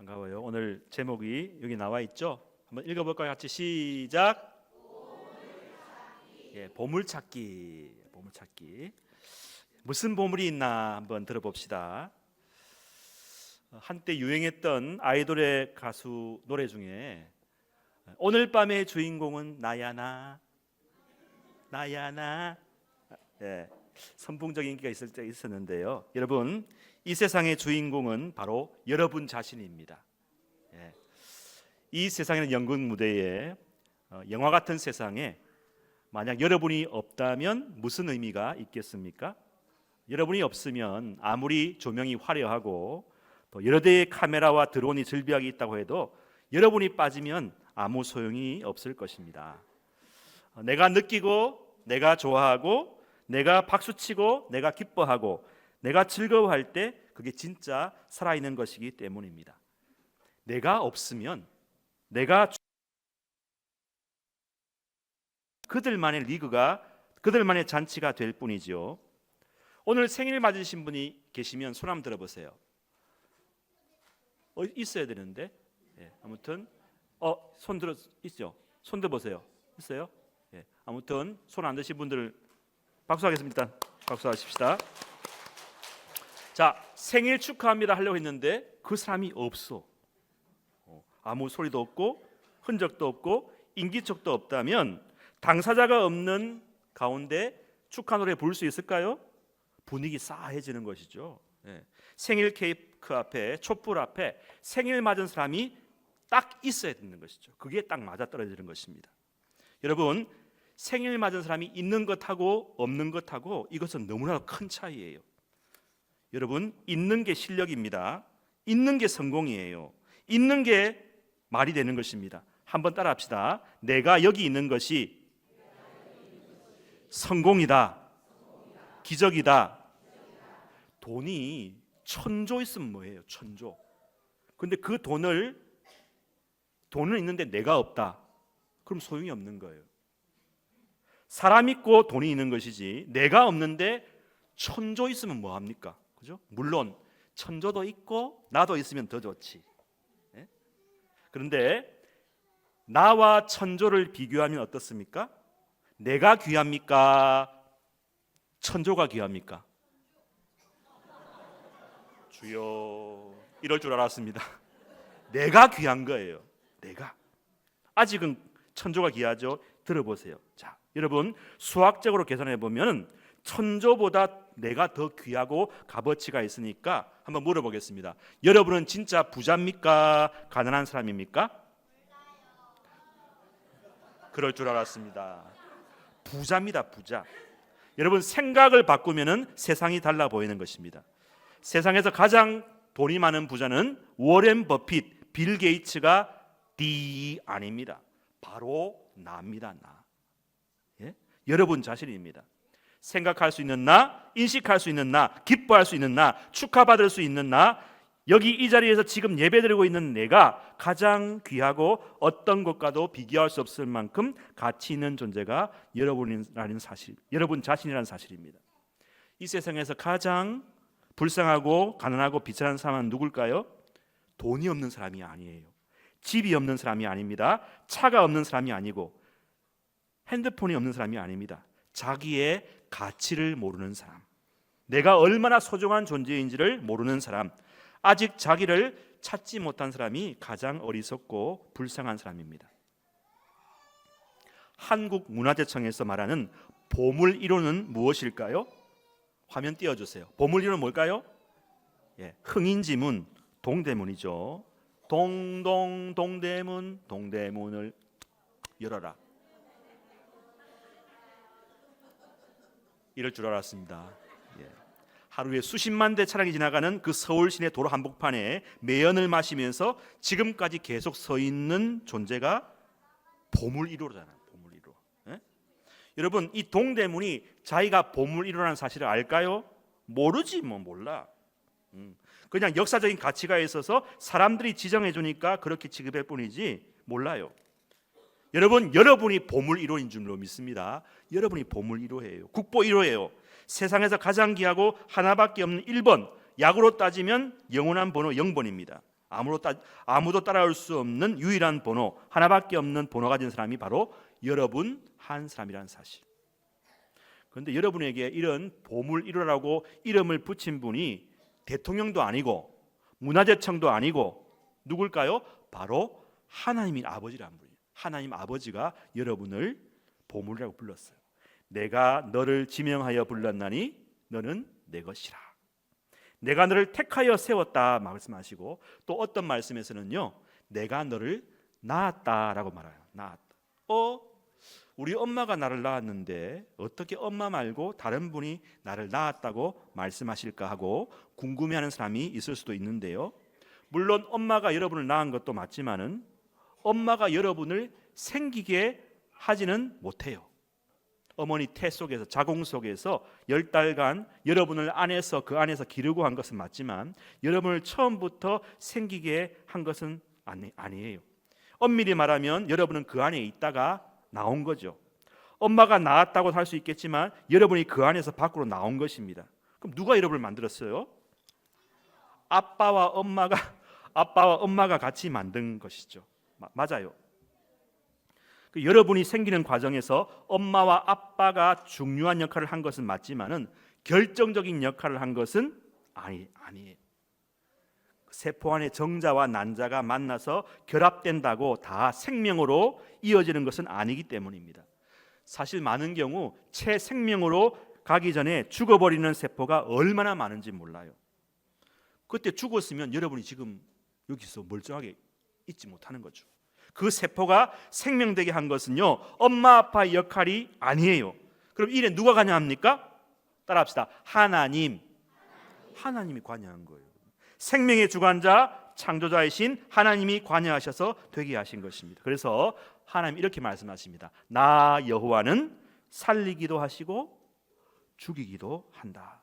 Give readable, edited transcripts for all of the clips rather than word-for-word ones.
반가워요. 오늘 제목이 여기 나와 있죠? 한번 읽어볼까요? 같이 시작. 보물찾기. 보물찾기. 무슨 보물이 있나 한번 들어봅시다. 한때 유행했던 아이돌의 가수 노래 중에 오늘 밤의 주인공은 나야 나, 나야 나. 선풍적인 인기가 있을 때 있었는데요. 여러분, 이 세상의 주인공은 바로 여러분 자신입니다. 이 세상에는 연극 무대에 영화 같은 세상에 만약 여러분이 없다면 무슨 의미가 있겠습니까? 여러분이 없으면 아무리 조명이 화려하고 또 여러 대의 카메라와 드론이 즐비하게 있다고 해도 여러분이 빠지면 아무 소용이 없을 것입니다. 내가 느끼고 내가 좋아하고 내가 박수치고 내가 기뻐하고 내가 즐거워할 때 그게 진짜 살아있는 것이기 때문입니다. 내가 없으면 내가 그들만의 리그가 그들만의 잔치가 될 뿐이죠. 오늘 생일 맞으신 분이 계시면 손 한번 들어보세요. 있어야 되는데 아무튼 손 들어 있죠? 손 들어보세요. 있어요? 아무튼 손 안 드신 분들 박수하겠습니다. 박수하십시다. 자, 생일 축하합니다 하려고 했는데 그 사람이 없어. 아무 소리도 없고 흔적도 없고 인기척도 없다면 당사자가 없는 가운데 축하 노래 부를 수 있을까요? 분위기 싸해지는 것이죠. 생일 케이크 앞에 촛불 앞에 생일 맞은 사람이 딱 있어야 되는 것이죠. 그게 딱 맞아떨어지는 것입니다. 여러분, 생일 맞은 사람이 있는 것하고 없는 것하고 이것은 너무나 큰 차이예요. 여러분, 있는 게 실력입니다. 있는 게 성공이에요. 있는 게 말이 되는 것입니다. 한번 따라합시다. 내가 여기 있는 것이 성공이다. 기적이다. 돈이 1000조 있으면 뭐예요? 1000조. 근데 그 돈은 있는데 내가 없다. 그럼 소용이 없는 거예요. 사람 있고 돈이 있는 것이지 내가 없는데 1000조 있으면 뭐 합니까? 그죠? 물론 1000조도 있고 나도 있으면 더 좋지. 그런데 나와 1000조를 비교하면 어떻습니까? 내가 귀합니까? 1000조가 귀합니까? 주여, 이럴 줄 알았습니다. 내가 귀한 거예요. 내가. 아직은 1000조가 귀하죠. 들어보세요. 자, 여러분, 수학적으로 계산해 보면 1000조보다 내가 더 귀하고 값어치가 있으니까 한번 물어보겠습니다. 여러분은 진짜 부자입니까? 가난한 사람입니까? 그럴 줄 알았습니다. 부자입니다. 부자. 여러분, 생각을 바꾸면 세상이 달라 보이는 것입니다. 세상에서 가장 돈이 많은 부자는 워렌 버핏, 빌 게이츠가 D 아닙니다. 바로 나입니다. 나. 여러분 자신입니다. 생각할 수 있는 나, 인식할 수 있는 나, 기뻐할 수 있는 나, 축하받을 수 있는 나, 여기 이 자리에서 지금 예배드리고 있는 내가 가장 귀하고 어떤 것과도 비교할 수 없을 만큼 가치 있는 존재가 여러분이라는 사실, 여러분 자신이라는 사실입니다. 이 세상에서 가장 불쌍하고 가난하고 비천한 사람은 누굴까요? 돈이 없는 사람이 아니에요. 집이 없는 사람이 아닙니다. 차가 없는 사람이 아니고 핸드폰이 없는 사람이 아닙니다. 자기의 가치를 모르는 사람, 내가 얼마나 소중한 존재인지를 모르는 사람, 아직 자기를 찾지 못한 사람이 가장 어리석고 불쌍한 사람입니다. 한국문화재청에서 말하는 보물 1호는 무엇일까요? 화면 띄워주세요. 보물 1호는 뭘까요? 흥인지문, 동대문이죠. 동대문, 동대문을 열어라. 이럴 줄 알았습니다. 하루에 수십만 대 차량이 지나가는 그 서울 시내 도로 한복판에 매연을 마시면서 지금까지 계속 서 있는 존재가 보물 1호잖아요. 보물 1호. 여러분, 이 동대문이 자기가 보물 1호라는 사실을 알까요? 모르지. 몰라. 그냥 역사적인 가치가 있어서 사람들이 지정해 주니까 그렇게 취급할 뿐이지 몰라요. 여러분, 여러분이 보물 1호인 줄로 믿습니다. 여러분이 보물 1호예요. 국보 1호예요. 세상에서 가장 귀하고 하나밖에 없는 1번, 약으로 따지면 영원한 번호 0번입니다. 아무도 따라올 수 없는 유일한 번호, 하나밖에 없는 번호 가진 사람이 바로 여러분 한 사람이라는 사실. 그런데 여러분에게 이런 보물 1호라고 이름을 붙인 분이 대통령도 아니고 문화재청도 아니고 누굴까요? 바로 하나님인 아버지라는 분이에요. 하나님 아버지가 여러분을 보물이라고 불렀어요. 내가 너를 지명하여 불렀나니 너는 내 것이라. 내가 너를 택하여 세웠다 말씀하시고, 또 어떤 말씀에서는요, 내가 너를 낳았다라고 말해요. 낳았다. 우리 엄마가 나를 낳았는데 어떻게 엄마 말고 다른 분이 나를 낳았다고 말씀하실까 하고 궁금해하는 사람이 있을 수도 있는데요, 물론 엄마가 여러분을 낳은 것도 맞지만은 엄마가 여러분을 생기게 하지는 못해요. 어머니 태 속에서, 자궁 속에서 10달간 여러분을 그 안에서 기르고 한 것은 맞지만 여러분을 처음부터 생기게 한 것은 아니에요. 엄밀히 말하면 여러분은 그 안에 있다가 나온 거죠. 엄마가 낳았다고 할 수 있겠지만 여러분이 그 안에서 밖으로 나온 것입니다. 그럼 누가 여러분을 만들었어요? 아빠와 엄마가 같이 만든 것이죠. 맞아요. 여러분이 생기는 과정에서 엄마와 아빠가 중요한 역할을 한 것은 맞지만은 결정적인 역할을 한 것은 아니에요. 세포 안에 정자와 난자가 만나서 결합된다고 다 생명으로 이어지는 것은 아니기 때문입니다. 사실 많은 경우 채생명으로 가기 전에 죽어버리는 세포가 얼마나 많은지 몰라요. 그때 죽었으면 여러분이 지금 여기서 멀쩡하게 있지 못하는 거죠. 그 세포가 생명되게 한 것은요, 엄마 아빠의 역할이 아니에요. 그럼 이래 누가 관여합니까? 따라합시다. 하나님이 관여한 거예요. 생명의 주관자 창조자이신 하나님이 관여하셔서 되게 하신 것입니다. 그래서 하나님 이렇게 말씀하십니다. 나 여호와는 살리기도 하시고 죽이기도 한다.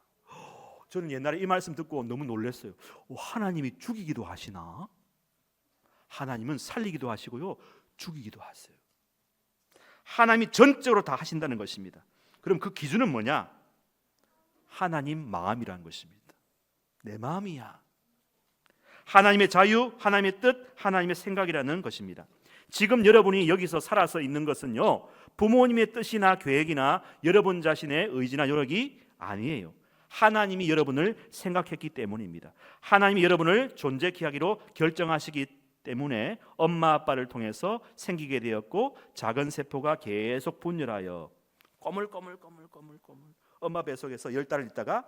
저는 옛날에 이 말씀 듣고 너무 놀랐어요. 하나님이 죽이기도 하시나? 하나님은 살리기도 하시고요, 죽이기도 하세요. 하나님이 전적으로 다 하신다는 것입니다. 그럼 그 기준은 뭐냐? 하나님 마음이라는 것입니다. 내 마음이야. 하나님의 자유, 하나님의 뜻, 하나님의 생각이라는 것입니다. 지금 여러분이 여기서 살아서 있는 것은요, 부모님의 뜻이나 계획이나 여러분 자신의 의지나 노력이 아니에요. 하나님이 여러분을 생각했기 때문입니다. 하나님이 여러분을 존재케 하기로 결정하시기 때문에 엄마 아빠를 통해서 생기게 되었고, 작은 세포가 계속 분열하여 꼬물꼬물꼬물 엄마 뱃속에서 10달을 있다가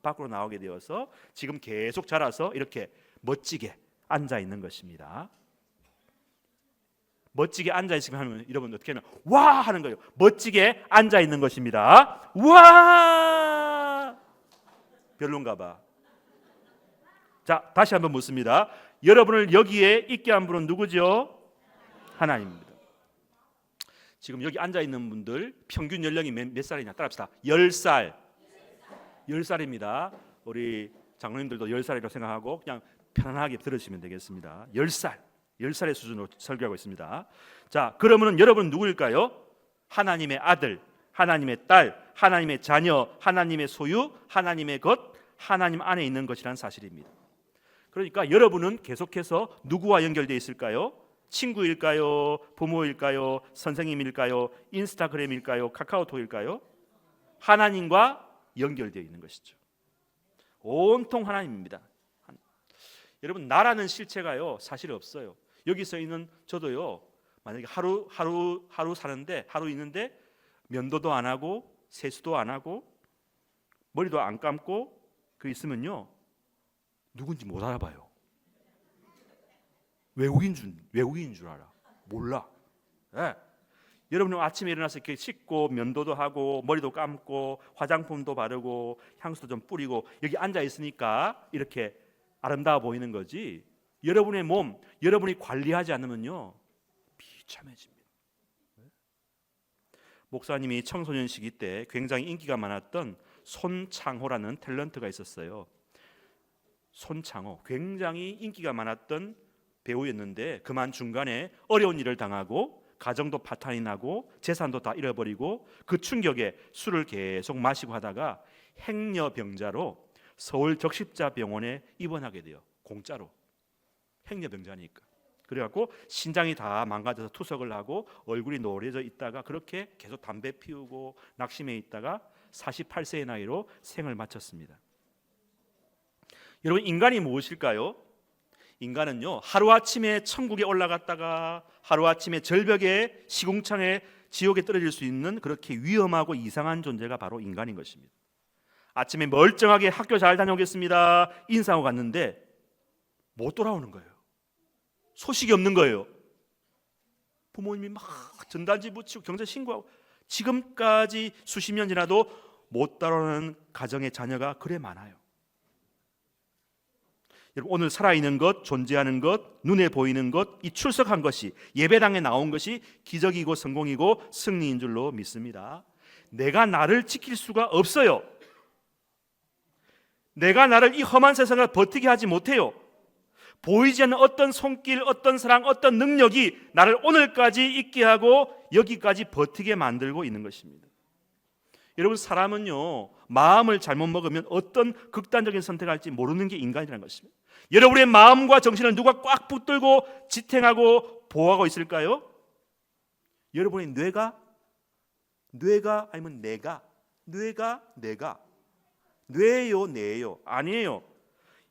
밖으로 나오게 되어서 지금 계속 자라서 이렇게 멋지게 앉아 있는 것입니다. 멋지게 앉아 있으면 하면 여러분 어떻게 하면 와 하는 거예요. 멋지게 앉아 있는 것입니다. 와, 별론가 봐. 자, 다시 한번 묻습니다. 여러분을 여기에 있게 한 분은 누구죠? 하나님입니다. 지금 여기 앉아 있는 분들 평균 연령이 몇 살이냐 따라합시다. 10살. 10살입니다. 우리 장로님들도 10살이라고 생각하고 그냥 편안하게 들으시면 되겠습니다. 10살의 수준으로 설교하고 있습니다. 자, 그러면 여러분은 누구일까요? 하나님의 아들, 하나님의 딸, 하나님의 자녀, 하나님의 소유, 하나님의 것, 하나님 안에 있는 것이라는 사실입니다. 그러니까 여러분은 계속해서 누구와 연결되어 있을까요? 친구일까요? 부모일까요? 선생님일까요? 인스타그램일까요? 카카오톡일까요? 하나님과 연결되어 있는 것이죠. 온통 하나님입니다. 여러분, 나라는 실체가요 사실 없어요. 여기서 있는 저도요, 만약에 하루 사는데, 하루 있는데 면도도 안 하고 세수도 안 하고 머리도 안 감고 그 있으면요, 누군지 못 알아봐요. 외국인 줄 알아. 몰라. 네. 여러분은 아침에 일어나서 이렇게 씻고 면도도 하고 머리도 감고 화장품도 바르고 향수도 좀 뿌리고 여기 앉아 있으니까 이렇게 아름다워 보이는 거지, 여러분의 몸, 여러분이 관리하지 않으면요 비참해집니다. 목사님이 청소년 시기 때 굉장히 인기가 많았던 손창호라는 탤런트가 있었어요. 손창호, 굉장히 인기가 많았던 배우였는데 그만 중간에 어려운 일을 당하고 가정도 파탄이 나고 재산도 다 잃어버리고 그 충격에 술을 계속 마시고 하다가 행여병자로 서울 적십자병원에 입원하게 돼요. 공짜로. 행여병자니까. 그래갖고 신장이 다 망가져서 투석을 하고 얼굴이 노래져 있다가 그렇게 계속 담배 피우고 낙심해 있다가 48세의 나이로 생을 마쳤습니다. 여러분, 인간이 무엇일까요? 인간은요, 하루아침에 천국에 올라갔다가 하루아침에 절벽에 시궁창에 지옥에 떨어질 수 있는 그렇게 위험하고 이상한 존재가 바로 인간인 것입니다. 아침에 멀쩡하게 학교 잘 다녀오겠습니다 인사하고 갔는데 못 돌아오는 거예요. 소식이 없는 거예요. 부모님이 막 전단지 붙이고 경찰 신고하고 지금까지 수십 년 지나도 못 따라오는 가정의 자녀가 그래 많아요. 여러분, 오늘 살아있는 것, 존재하는 것, 눈에 보이는 것, 이 출석한 것이, 예배당에 나온 것이 기적이고 성공이고 승리인 줄로 믿습니다. 내가 나를 지킬 수가 없어요. 내가 나를 이 험한 세상을 버티게 하지 못해요. 보이지 않는 어떤 손길, 어떤 사랑, 어떤 능력이 나를 오늘까지 있게 하고 여기까지 버티게 만들고 있는 것입니다. 여러분, 사람은요, 마음을 잘못 먹으면 어떤 극단적인 선택을 할지 모르는 게 인간이라는 것입니다. 여러분의 마음과 정신을 누가 꽉 붙들고 지탱하고 보호하고 있을까요? 여러분의 뇌가 아니면 내가? 뇌예요, 뇌예요? 아니에요.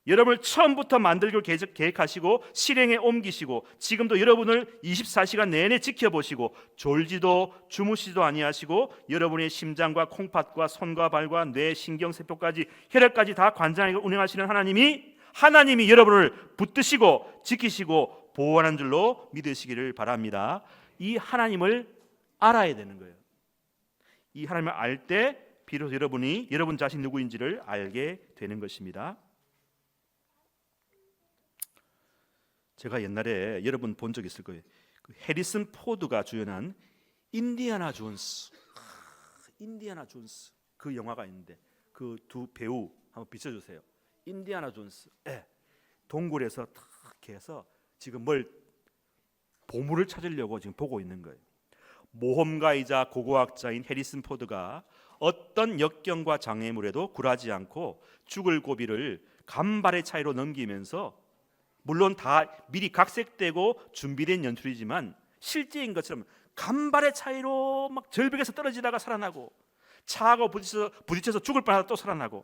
여러분을 처음부터 만들고 계획하시고 실행에 옮기시고 지금도 여러분을 24시간 내내 지켜보시고 졸지도 주무시지도 아니하시고 여러분의 심장과 콩팥과 손과 발과 뇌, 신경세포까지 혈액까지 다 관장하고 운영하시는 하나님이 여러분을 붙드시고 지키시고 보호하는 줄로 믿으시기를 바랍니다. 이 하나님을 알아야 되는 거예요. 이 하나님을 알 때 비로소 여러분이 여러분 자신 누구인지를 알게 되는 것입니다. 제가 옛날에 여러분 본 적 있을 거예요. 해리슨 포드가 주연한 인디아나 존스 그 영화가 있는데 그 두 배우 한번 비춰주세요. 인디아나 존스, 동굴에서 탁 해서 지금 보물을 찾으려고 지금 보고 있는 거예요. 모험가이자 고고학자인 해리슨 포드가 어떤 역경과 장애물에도 굴하지 않고 죽을 고비를 간발의 차이로 넘기면서, 물론 다 미리 각색되고 준비된 연출이지만 실제인 것처럼 간발의 차이로 막 절벽에서 떨어지다가 살아나고 차하고 부딪혀서 죽을 뻔하다 또 살아나고,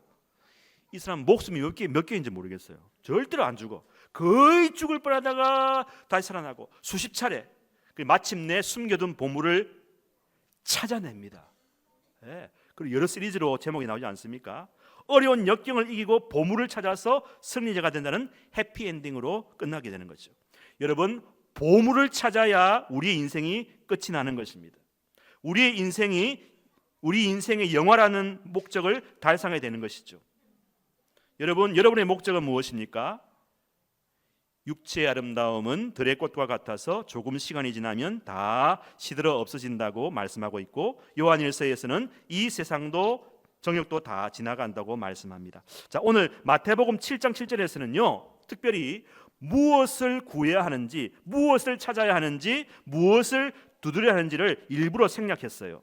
이 사람 목숨이 몇 개인지 모르겠어요. 절대로 안 죽어. 거의 죽을 뻔하다가 다시 살아나고 수십 차례 마침내 숨겨둔 보물을 찾아냅니다. 그리고 여러 시리즈로 제목이 나오지 않습니까? 어려운 역경을 이기고 보물을 찾아서 승리자가 된다는 해피엔딩으로 끝나게 되는 거죠. 여러분, 보물을 찾아야 우리의 인생이 끝이 나는 것입니다. 우리 인생의 영화라는 목적을 달성하게 되는 것이죠. 여러분, 여러분의 목적은 무엇입니까? 육체의 아름다움은 들의 꽃과 같아서 조금 시간이 지나면 다 시들어 없어진다고 말씀하고 있고, 요한일서에서는 이 세상도 정욕도 다 지나간다고 말씀합니다. 자, 오늘 마태복음 7장 7절에서는요, 특별히 무엇을 구해야 하는지, 무엇을 찾아야 하는지, 무엇을 두드려야 하는지를 일부러 생략했어요.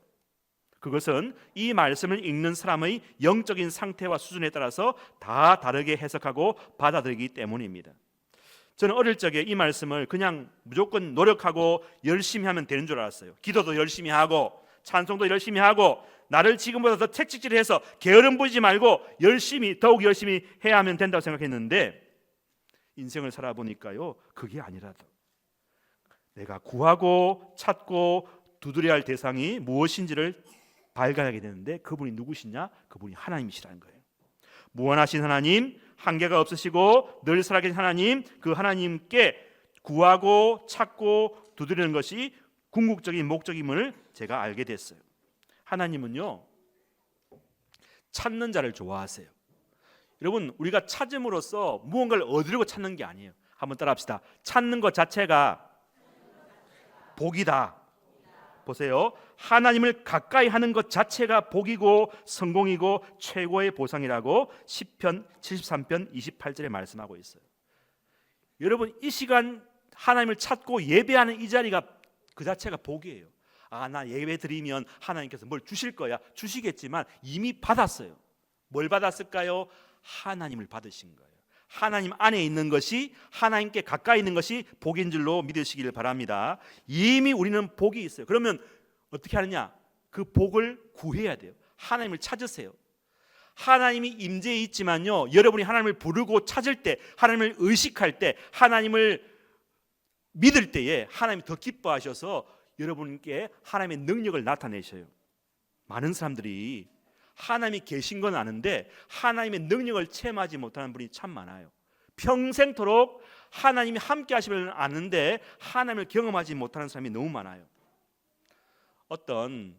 그것은 이 말씀을 읽는 사람의 영적인 상태와 수준에 따라서 다 다르게 해석하고 받아들이기 때문입니다. 저는 어릴 적에 이 말씀을 그냥 무조건 노력하고 열심히 하면 되는 줄 알았어요. 기도도 열심히 하고 찬송도 열심히 하고 나를 지금보다 더 채찍질해서 게으름 부리지 말고 더욱 열심히 해야 하면 된다고 생각했는데, 인생을 살아보니까요, 그게 아니라도 내가 구하고 찾고 두드려야 할 대상이 무엇인지를 발견하게 되는데, 그분이 누구시냐? 그분이 하나님이시라는 거예요. 무한하신 하나님, 한계가 없으시고 늘 살아계신 하나님, 그 하나님께 구하고 찾고 두드리는 것이 궁극적인 목적임을 제가 알게 됐어요. 하나님은요, 찾는 자를 좋아하세요. 여러분, 우리가 찾음으로써 무언가를 얻으려고 찾는 게 아니에요. 한번 따라합시다. 찾는 것 자체가 복이다. 보세요. 하나님을 가까이 하는 것 자체가 복이고 성공이고 최고의 보상이라고 시편 73편 28절에 말씀하고 있어요. 여러분, 이 시간 하나님을 찾고 예배하는 이 자리가 그 자체가 복이에요. 나 예배 드리면 하나님께서 뭘 주실 거야. 주시겠지만 이미 받았어요. 뭘 받았을까요? 하나님을 받으신 거예요. 하나님 안에 있는 것이, 하나님께 가까이 있는 것이 복인 줄로 믿으시기를 바랍니다. 이미 우리는 복이 있어요. 그러면 어떻게 하느냐? 그 복을 구해야 돼요. 하나님을 찾으세요. 하나님이 임재해 있지만요, 여러분이 하나님을 부르고 찾을 때, 하나님을 의식할 때, 하나님을 믿을 때에 하나님이 더 기뻐하셔서 여러분께 하나님의 능력을 나타내셔요. 많은 사람들이 하나님이 계신 건 아는데 하나님의 능력을 체험하지 못하는 분이 참 많아요. 평생토록 하나님이 함께 하시면 아는데 하나님을 경험하지 못하는 사람이 너무 많아요. 어떤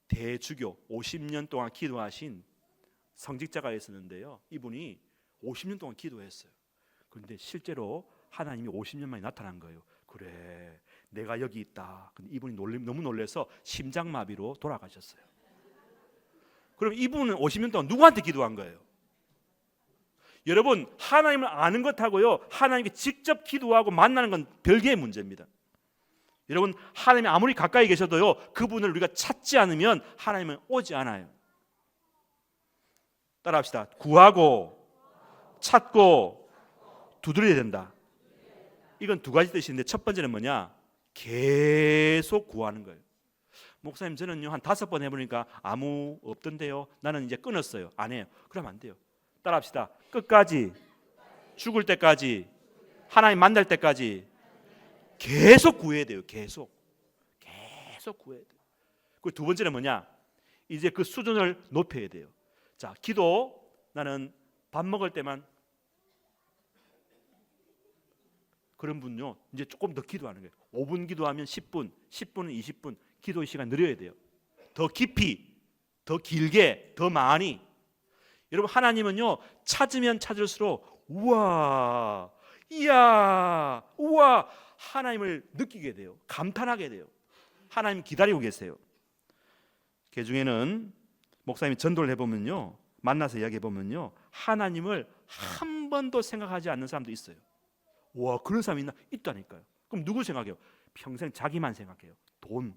대주교 50년 동안 기도하신 성직자가 있었는데요, 이분이 50년 동안 기도했어요. 그런데 실제로 하나님이 50년 만에 나타난 거예요. 그래, 내가 여기 있다. 근데 이분이 너무 놀라서 심장마비로 돌아가셨어요. 그럼 이분은 50년 동안 누구한테 기도한 거예요? 여러분, 하나님을 아는 것하고요, 하나님께 직접 기도하고 만나는 건 별개의 문제입니다. 여러분, 하나님이 아무리 가까이 계셔도요, 그분을 우리가 찾지 않으면 하나님은 오지 않아요. 따라합시다. 구하고 찾고 두드려야 된다. 이건 두 가지 뜻인데, 첫 번째는 뭐냐? 계속 구하는 거예요. 목사님, 저는요 한 5번 해보니까 아무 없던데요, 나는 이제 끊었어요. 안 해요. 그러면 안 돼요. 따라합시다. 끝까지, 죽을 때까지, 하나님 만날 때까지 계속 구해야 돼요. 계속 구해야 돼요. 그리고 두 번째는 뭐냐? 이제 그 수준을 높여야 돼요. 자, 기도, 나는 밥 먹을 때만, 그런 분요 이제 조금 더 기도하는 거예요. 5분 기도하면 10분, 10분은 20분, 기도의 시간 늘려야 돼요. 더 깊이, 더 길게, 더 많이. 여러분, 하나님은요 찾으면 찾을수록 우와, 이야, 우와, 하나님을 느끼게 돼요. 감탄하게 돼요. 하나님 기다리고 계세요. 그 중에는 목사님이 전도를 해보면요, 만나서 이야기해보면요, 하나님을 한 번도 생각하지 않는 사람도 있어요. 와, 그런 사람이 있다니까요. 그럼 누구 생각해요? 평생 자기만 생각해요. 돈,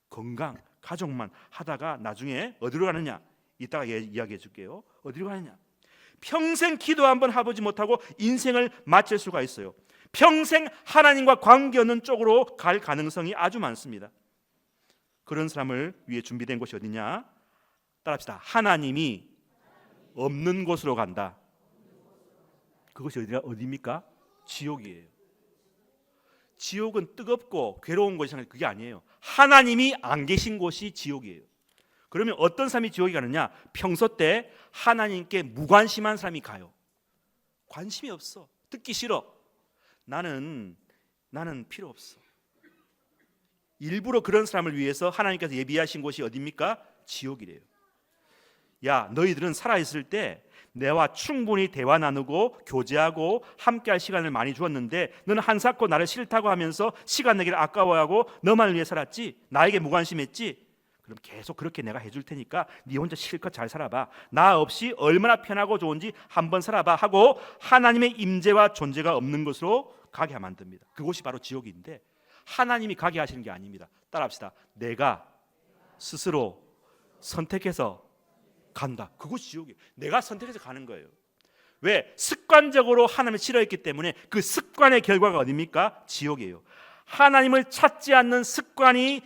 건강, 가족만 하다가 나중에 어디로 가느냐? 이따가 이야기해 줄게요. 어디로 가느냐? 평생 기도 한번 해보지 못하고 인생을 마칠 수가 있어요. 평생 하나님과 관계없는 쪽으로 갈 가능성이 아주 많습니다. 그런 사람을 위해 준비된 곳이 어디냐? 따라합시다. 하나님이 없는 곳으로 간다. 그것이 어디입니까? 지옥이에요. 지옥은 뜨겁고 괴로운 곳이 아니라 그게 아니에요. 하나님이 안 계신 곳이 지옥이에요. 그러면 어떤 사람이 지옥에 가느냐? 평소 때 하나님께 무관심한 사람이 가요. 관심이 없어. 듣기 싫어. 나는 필요 없어. 일부러 그런 사람을 위해서 하나님께서 예비하신 곳이 어디입니까? 지옥이래요. 야, 너희들은 살아있을 때 내와 충분히 대화 나누고 교제하고 함께할 시간을 많이 주었는데 너는 한사코 나를 싫다고 하면서 시간 내기를 아까워하고 너만을 위해 살았지? 나에게 무관심했지? 그럼 계속 그렇게 내가 해줄 테니까 네 혼자 실컷 잘 살아봐. 나 없이 얼마나 편하고 좋은지 한번 살아봐 하고 하나님의 임재와 존재가 없는 곳으로 가게 만듭니다. 그곳이 바로 지옥인데 하나님이 가게 하시는 게 아닙니다. 따라합시다. 내가 스스로 선택해서 간다. 그것이 지옥이에요. 내가 선택해서 가는 거예요. 왜? 습관적으로 하나님을 싫어했기 때문에 그 습관의 결과가 어디입니까? 지옥이에요. 하나님을 찾지 않는 습관이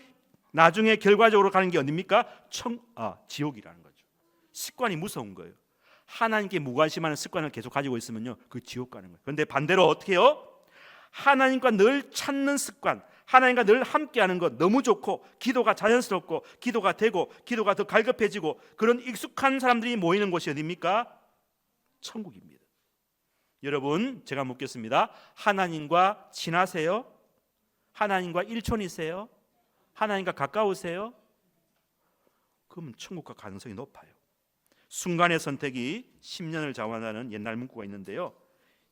나중에 결과적으로 가는 게 어디입니까? 지옥이라는 거죠. 습관이 무서운 거예요. 하나님께 무관심하는 습관을 계속 가지고 있으면요, 그 지옥 가는 거예요. 그런데 반대로 어떻게 해요? 하나님과 늘 찾는 습관, 하나님과 늘 함께하는 것 너무 좋고 기도가 자연스럽고 기도가 되고 기도가 더 갈급해지고 그런 익숙한 사람들이 모이는 곳이 어디입니까? 천국입니다. 여러분, 제가 묻겠습니다. 하나님과 친하세요? 하나님과 일촌이세요? 하나님과 가까우세요? 그럼 천국 갈 가능성이 높아요. 순간의 선택이 10년을 좌우한다는 옛날 문구가 있는데요,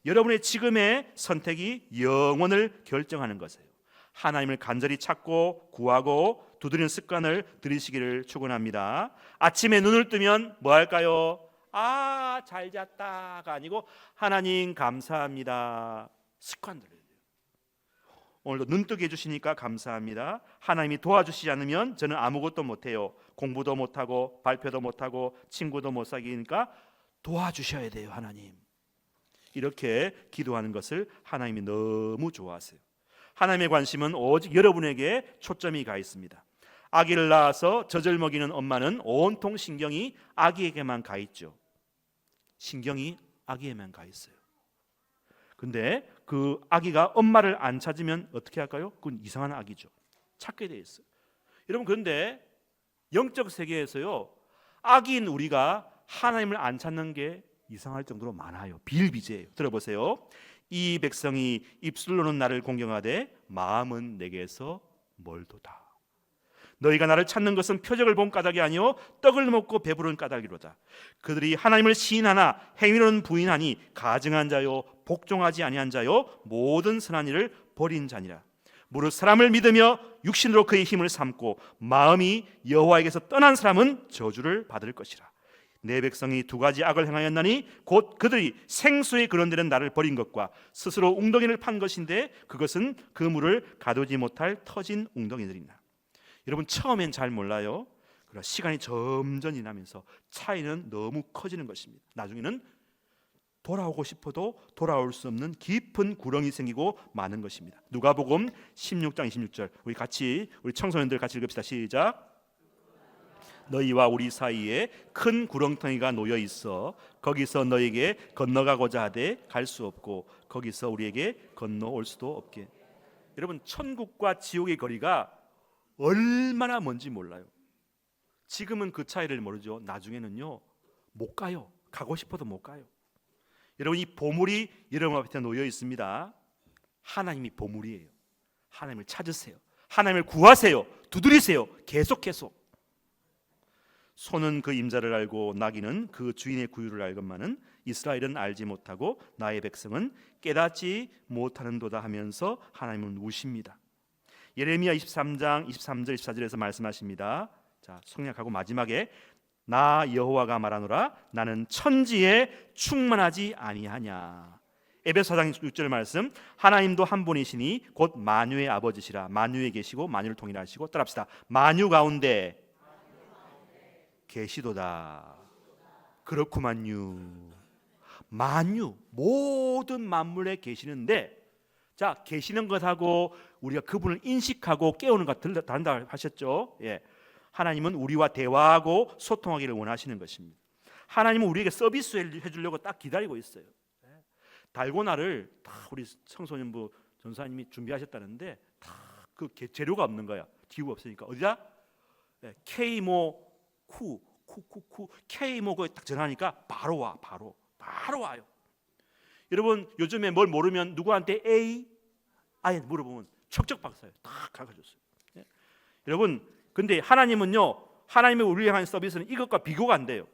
여러분의 지금의 선택이 영원을 결정하는 것이에요. 하나님을 간절히 찾고 구하고 두드리는 습관을 들이시기를 축원합니다. 아침에 눈을 뜨면 뭐 할까요? 잘 잤다가 아니고 하나님 감사합니다. 습관 들여야 돼요. 오늘도 눈뜨게 해주시니까 감사합니다. 하나님이 도와주시지 않으면 저는 아무것도 못해요. 공부도 못하고 발표도 못하고 친구도 못 사귀니까 도와주셔야 돼요, 하나님. 이렇게 기도하는 것을 하나님이 너무 좋아하세요. 하나님의 관심은 오직 여러분에게 초점이 가 있습니다. 아기를 낳아서 젖을 먹이는 엄마는 온통 신경이 아기에게만 가 있죠. 신경이 아기에만 가 있어요. 근데 그 아기가 엄마를 안 찾으면 어떻게 할까요? 그건 이상한 아기죠. 찾게 돼 있어요. 여러분, 그런데 영적 세계에서요, 아기인 우리가 하나님을 안 찾는 게 이상할 정도로 많아요. 비일비재해요. 들어보세요. 이 백성이 입술로는 나를 공경하되 마음은 내게서 멀도다. 너희가 나를 찾는 것은 표적을 본 까닭이 아니요 떡을 먹고 배부른 까닭이로다. 그들이 하나님을 시인하나 행위로는 부인하니 가증한 자요 복종하지 아니한 자요 모든 선한 일을 버린 자니라. 무릇 사람을 믿으며 육신으로 그의 힘을 삼고 마음이 여호와에게서 떠난 사람은 저주를 받을 것이라. 내 백성이 두 가지 악을 행하였나니 곧 그들이 생수의 그런 데는 나를 버린 것과 스스로 웅덩이를 판 것인데 그것은 그 물을 가두지 못할 터진 웅덩이들이나. 여러분, 처음엔 잘 몰라요. 그러나 시간이 점점 지나면서 차이는 너무 커지는 것입니다. 나중에는 돌아오고 싶어도 돌아올 수 없는 깊은 구렁이 생기고 마는 것입니다. 누가복음 16장 26절 우리 청소년들 같이 읽읍시다. 시작. 너희와 우리 사이에 큰 구렁텅이가 놓여 있어 거기서 너에게 건너가고자 하되 갈 수 없고 거기서 우리에게 건너올 수도 없게. 여러분, 천국과 지옥의 거리가 얼마나 먼지 몰라요. 지금은 그 차이를 모르죠. 나중에는요 못 가요. 가고 싶어도 못 가요. 여러분, 이 보물이 여러분 앞에 놓여 있습니다. 하나님이 보물이에요. 하나님을 찾으세요. 하나님을 구하세요. 두드리세요. 계속. 소는 그 임자를 알고 나귀는 그 주인의 구유를 알건만은 이스라엘은 알지 못하고 나의 백성은 깨닫지 못하는도다 하면서 하나님은 우십니다. 예레미야 23장 23절 24절에서 말씀하십니다. 자, 성약하고 마지막에 나 여호와가 말하노라 나는 천지에 충만하지 아니하냐. 에베소 4장 6절 말씀, 하나님도 한 분이시니 곧 만유의 아버지시라. 만유에 계시고 만유를 통일하시고, 따라합시다. 만유 가운데 계시도다. 그렇구만요. 만유, 모든 만물에 계시는데, 자, 계시는 것하고 우리가 그분을 인식하고 깨우는 것 다른다 하셨죠. 예. 하나님은 우리와 대화하고 소통하기를 원하시는 것입니다. 하나님은 우리에게 서비스 해주려고 딱 기다리고 있어요. 달고나를 다 우리 청소년부 전사님이 준비하셨다는데 다 그 재료가 없는 거야. 기후 없으니까 어디다? K모 쿠 K모 그거 딱 전화하니까 바로 와. 바로 와요. 여러분, 요즘에 뭘 모르면 누구한테 아예 물어보면 척척 박사예요. 딱 가르쳐줬어요. 여러분, 근데 하나님은요, 하나님의 우리에 대한 서비스는 이것과 비교가 안 돼요.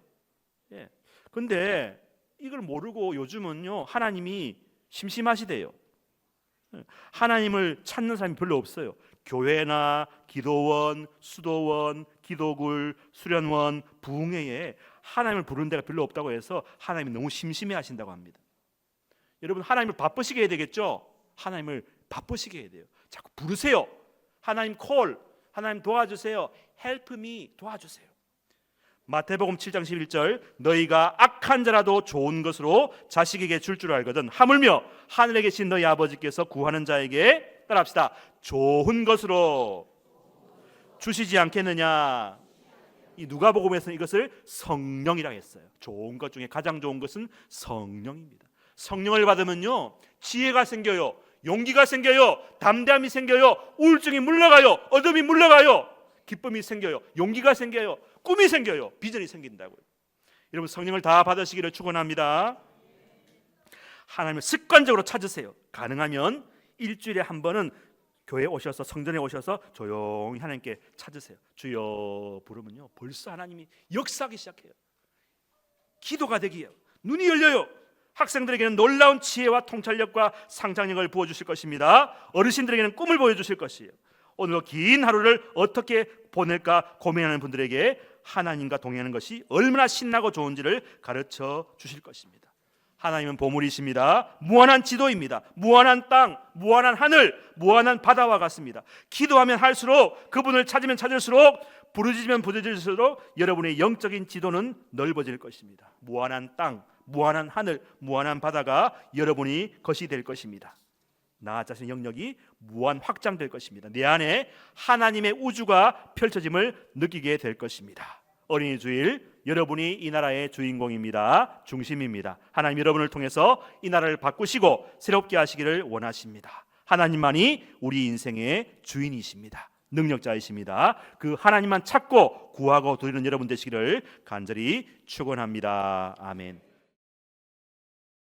근데 이걸 모르고 요즘은요, 하나님이 심심하시대요. 하나님을 찾는 사람이 별로 없어요. 교회나 기도원, 수도원, 기도굴, 수련원, 부흥회에 하나님을 부르는 데가 별로 없다고 해서 하나님이 너무 심심해 하신다고 합니다. 여러분, 하나님을 바쁘시게 해야 되겠죠? 하나님을 바쁘시게 해야 돼요. 자꾸 부르세요. 하나님 콜, 하나님 도와주세요. help me, 도와주세요. 마태복음 7장 11절, 너희가 악한 자라도 좋은 것으로 자식에게 줄 알거든 하물며 하늘에 계신 너희 아버지께서 구하는 자에게, 따라합시다, 좋은 것으로 주시지 않겠느냐. 이 누가복음에서는 이것을 성령이라 했어요. 좋은 것 중에 가장 좋은 것은 성령입니다. 성령을 받으면요, 지혜가 생겨요, 용기가 생겨요, 담대함이 생겨요, 우울증이 물러가요, 어둠이 물러가요, 기쁨이 생겨요, 용기가 생겨요, 꿈이 생겨요, 비전이 생긴다고요. 여러분, 성령을 다 받으시기를 축원합니다. 하나님을 습관적으로 찾으세요. 가능하면 일주일에 한 번은 교회에 오셔서, 성전에 오셔서 조용히 하나님께 찾으세요. 주여 부르면요, 벌써 하나님이 역사하기 시작해요. 기도가 되기요, 눈이 열려요. 학생들에게는 놀라운 지혜와 통찰력과 상상력을 부어주실 것입니다. 어르신들에게는 꿈을 보여주실 것이에요. 오늘 긴 하루를 어떻게 보낼까 고민하는 분들에게 하나님과 동행하는 것이 얼마나 신나고 좋은지를 가르쳐 주실 것입니다. 하나님은 보물이십니다. 무한한 지도입니다. 무한한 땅, 무한한 하늘, 무한한 바다와 같습니다. 기도하면 할수록, 그분을 찾으면 찾을수록, 부르짖으면 부르짖을수록 여러분의 영적인 지도는 넓어질 것입니다. 무한한 땅, 무한한 하늘, 무한한 바다가 여러분이 것이 될 것입니다. 나 자신의 영역이 무한 확장될 것입니다. 내 안에 하나님의 우주가 펼쳐짐을 느끼게 될 것입니다. 어린이 주일, 여러분이 이 나라의 주인공입니다. 중심입니다. 하나님 여러분을 통해서 이 나라를 바꾸시고 새롭게 하시기를 원하십니다. 하나님만이 우리 인생의 주인이십니다. 능력자이십니다. 그 하나님만 찾고 구하고 드리는 여러분 되시기를 간절히 축원합니다. 아멘.